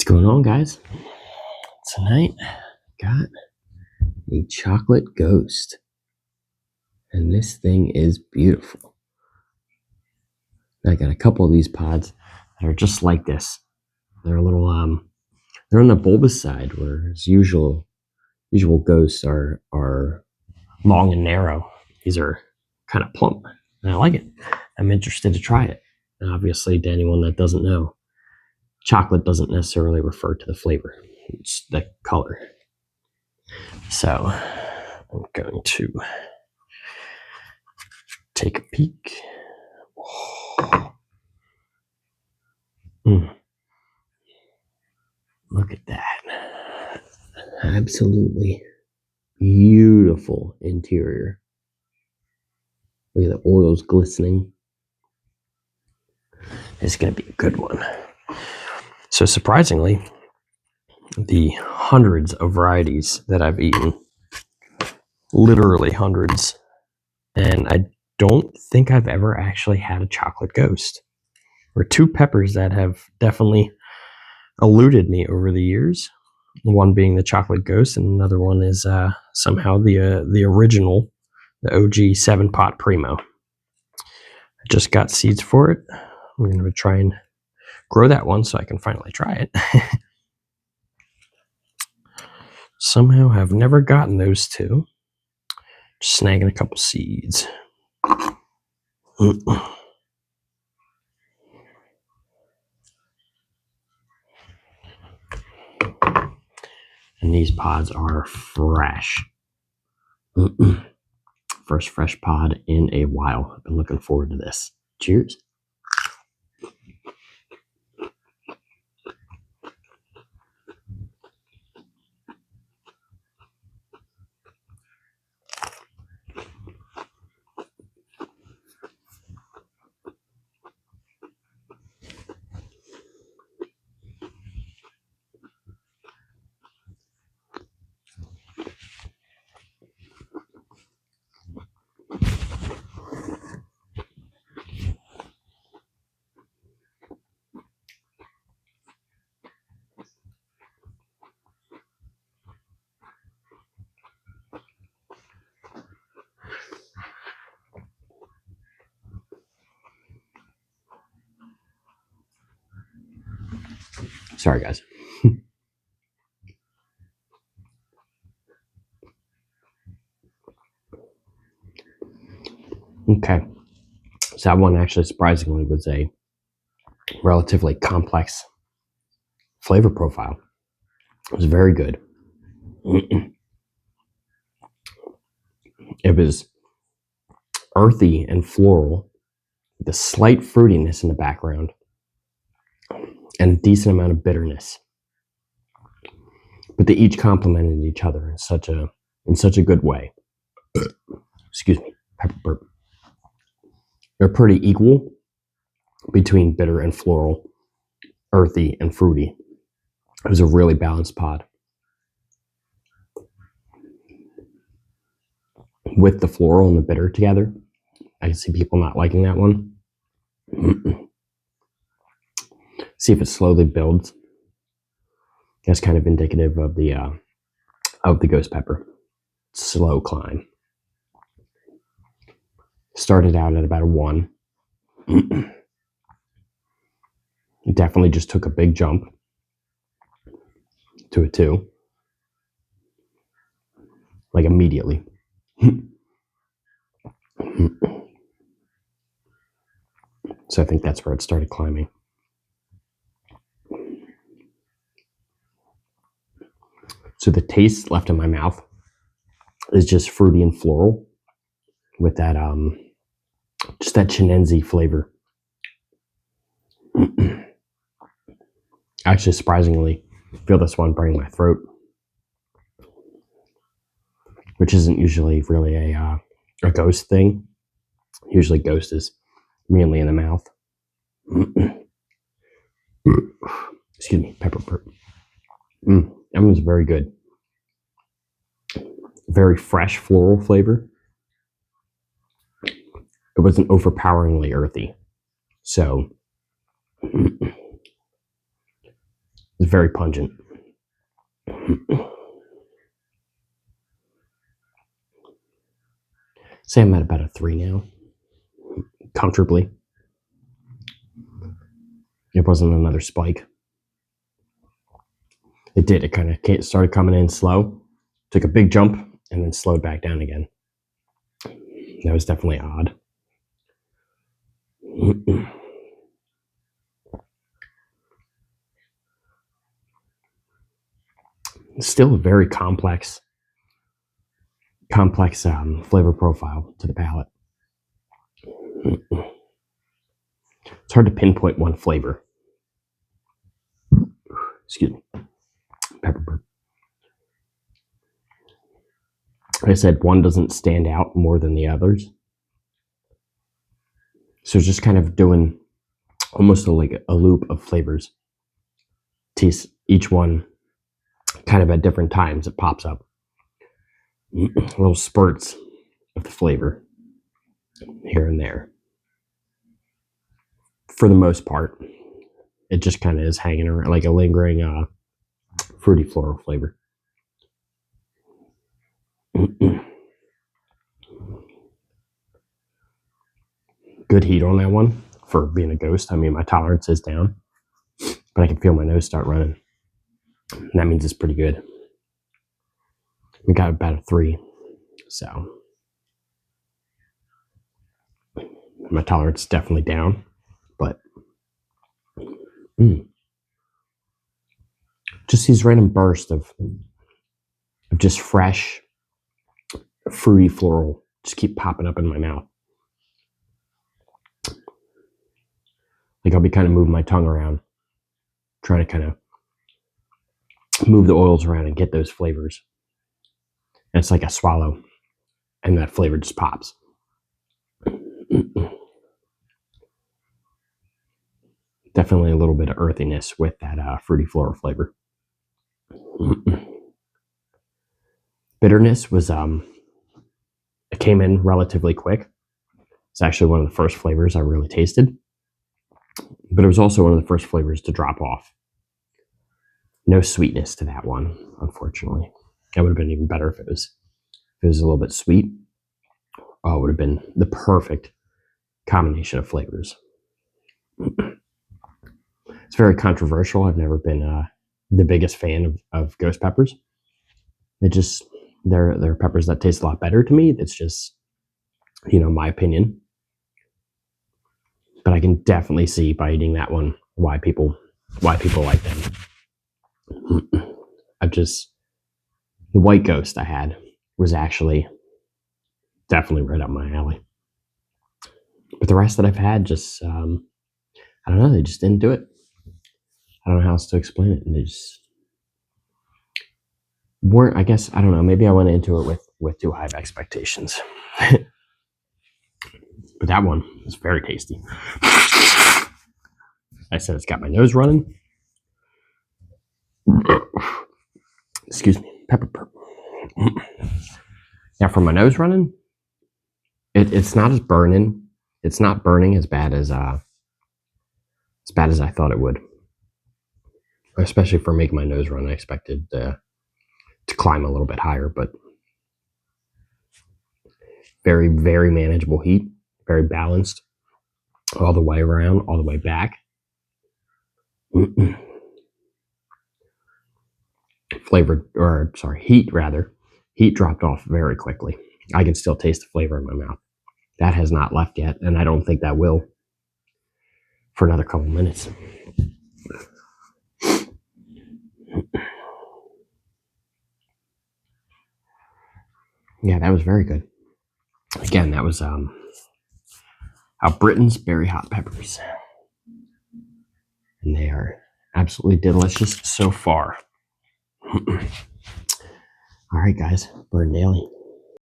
What's going on, guys? Tonight, got a chocolate ghost, and this thing is beautiful. I got a couple of these pods that are just like this. They're a little, they're on the bulbous side, whereas usual ghosts are long and narrow. These are kind of plump, and I like it. I'm interested to try it. And obviously, to anyone that doesn't know, chocolate doesn't necessarily refer to the flavor; it's the color. So I'm going to take a peek. Look at that. Absolutely beautiful interior. Look at the oils glistening. It's going to be a good one. So surprisingly, the hundreds of varieties that I've eaten, literally hundreds, and I don't think I've ever actually had a chocolate ghost. There are two peppers that have definitely eluded me over the years. One being the chocolate ghost, and another one is somehow the original, the OG 7-pot primo. I just got seeds for it. I'm going to try and grow that one so I can finally try it. Somehow have never gotten those two. Just snagging a couple seeds. And these pods are fresh. First fresh pod in a while. I've been looking forward to this. Cheers. Sorry, guys. Okay. So that one actually surprisingly was a relatively complex flavor profile. It was very good. It was earthy and floral, with a slight fruitiness in the background, and a decent amount of bitterness. But they each complemented each other in such a good way. Excuse me, pepper burp. They're pretty equal between bitter and floral, earthy and fruity. It was a really balanced pod. With the floral and the bitter together, I can see people not liking that one. See if it slowly builds. That's kind of indicative of the ghost pepper. Slow climb. Started out at about a 1. It definitely just took a big jump to a 2. Like immediately. So I think that's where it started climbing. So the taste left in my mouth is just fruity and floral with that just that chinense flavor. Actually, surprisingly, feel this one burning my throat, which isn't usually really a ghost thing. Usually ghost is mainly in the mouth. Excuse me, pepper burp. That one's very good. Very fresh floral flavor. It wasn't overpoweringly earthy. So It's very pungent. Say I'm at about a 3 now, comfortably. It wasn't another spike. It did. It kind of started coming in slow, took a big jump, and then slowed back down again. That was definitely odd. Still a very complex flavor profile to the palate. It's hard to pinpoint one flavor. Excuse me. Pepper burp. Like I said, one doesn't stand out more than the others. So just kind of doing almost like a loop of flavors. Taste each one kind of at different times. It pops up. Little spurts of the flavor here and there. For the most part, it just kind of is hanging around like a lingering fruity floral flavor. Good heat on that one for being a ghost. I mean, my tolerance is down, but I can feel my nose start running. And that means it's pretty good. We got about a 3, so my tolerance is definitely down, but just these random bursts of just fresh, fruity floral just keep popping up in my mouth. Like I'll be kind of moving my tongue around, trying to kind of move the oils around and get those flavors. And it's like a swallow, and that flavor just pops. Definitely a little bit of earthiness with that fruity floral flavor. Bitterness was it came in relatively quick. It's actually one of the first flavors I really tasted, but it was also one of the first flavors to drop off. No sweetness to that one, unfortunately. That would have been even better if it was a little bit sweet. Oh, it would have been the perfect combination of flavors. It's very controversial. I've never been the biggest fan of ghost peppers. They're peppers that taste a lot better to me. It's just, my opinion. But I can definitely see by eating that one why people like them. The white ghost I had was actually definitely right up my alley. But the rest that I've had just, I don't know, they just didn't do it. I don't know how else to explain it. And they just weren't, I guess, I don't know, maybe I went into it with too high of expectations. But that one is very tasty. I said it's got my nose running. Excuse me, pepper burp. Now for my nose running, it's not as burning. It's not burning as bad as I thought it would. Especially for making my nose run, I expected to climb a little bit higher, but very, very manageable heat, very balanced all the way around, all the way back. Heat dropped off very quickly. I can still taste the flavor in my mouth. That has not left yet, and I don't think that will for another couple minutes. Yeah, that was very good. Again, that was Albritton's berry hot peppers. And they are absolutely delicious so far. All right, guys, Bird Daily.